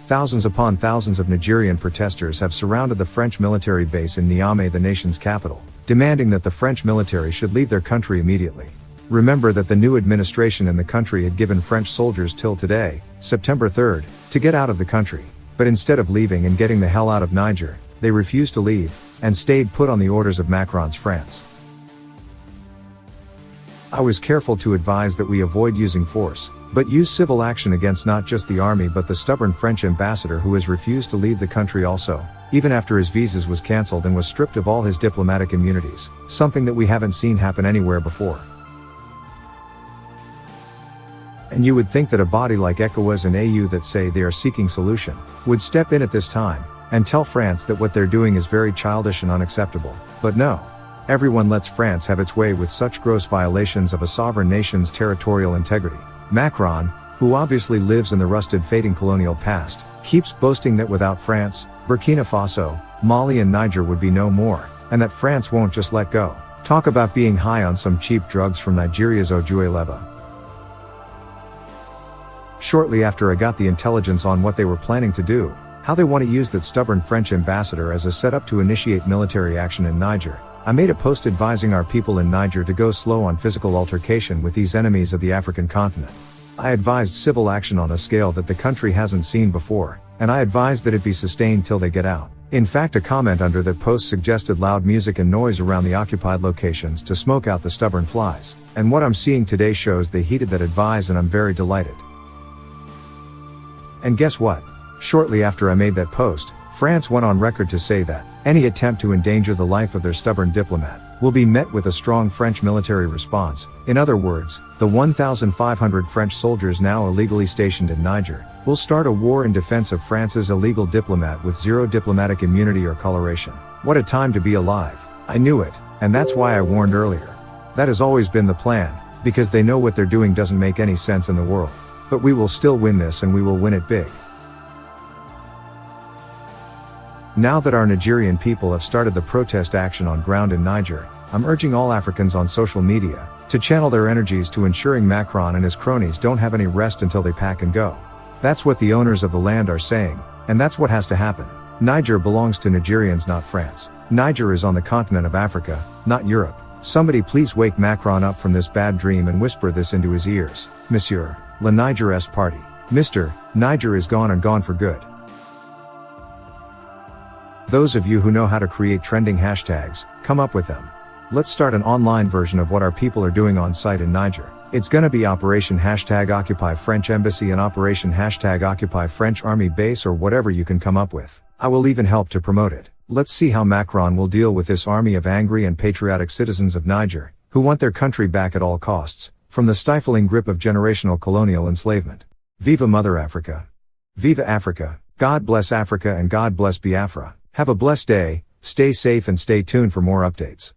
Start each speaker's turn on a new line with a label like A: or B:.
A: Thousands upon thousands of Nigerian protesters have surrounded the French military base in Niamey, the nation's capital, demanding that the French military should leave their country immediately. Remember that the new administration in the country had given French soldiers till today, September 3rd, to get out of the country. But instead of leaving and getting the hell out of Niger, they refused to leave, and stayed put on the orders of Macron's France. I was careful to advise that we avoid using force, but use civil action against not just the army but the stubborn French ambassador who has refused to leave the country also, even after his visas was cancelled and was stripped of all his diplomatic immunities, something that we haven't seen happen anywhere before. And you would think that a body like ECOWAS and AU that say they are seeking solution, would step in at this time, and tell France that what they're doing is very childish and unacceptable, but no. Everyone lets France have its way with such gross violations of a sovereign nation's territorial integrity. Macron, who obviously lives in the rusted fading colonial past, keeps boasting that without France, Burkina Faso, Mali and Niger would be no more, and that France won't just let go. Talk about being high on some cheap drugs from Nigeria's Ojueleba. Shortly after I got the intelligence on what they were planning to do, how they want to use that stubborn French ambassador as a setup to initiate military action in Niger, I made a post advising our people in Niger to go slow on physical altercation with these enemies of the African continent. I advised civil action on a scale that the country hasn't seen before, and I advised that it be sustained till they get out. In fact, a comment under that post suggested loud music and noise around the occupied locations to smoke out the stubborn flies, and what I'm seeing today shows they heeded that advice, and I'm very delighted. And guess what? Shortly after I made that post, France went on record to say that any attempt to endanger the life of their stubborn diplomat will be met with a strong French military response. In other words, the 1,500 French soldiers now illegally stationed in Niger will start a war in defense of France's illegal diplomat with zero diplomatic immunity or coloration. What a time to be alive. I knew it, and that's why I warned earlier. That has always been the plan, because they know what they're doing doesn't make any sense in the world. But we will still win this, and we will win it big. Now that our Nigerian people have started the protest action on ground in Niger, I'm urging all Africans on social media to channel their energies to ensuring Macron and his cronies don't have any rest until they pack and go. That's what the owners of the land are saying, and that's what has to happen. Niger belongs to Nigerians, not France. Niger is on the continent of Africa, not Europe. Somebody please wake Macron up from this bad dream and whisper this into his ears. Monsieur, le Niger est parti. Mr. Niger is gone, and gone for good. Those of you who know how to create trending hashtags, come up with them. Let's start an online version of what our people are doing on site in Niger. It's gonna be Operation #Occupy French Embassy and Operation #Occupy French Army Base, or whatever you can come up with. I will even help to promote it. Let's see how Macron will deal with this army of angry and patriotic citizens of Niger, who want their country back at all costs, from the stifling grip of generational colonial enslavement. Viva Mother Africa! Viva Africa! God bless Africa and God bless Biafra! Have a blessed day, stay safe and stay tuned for more updates.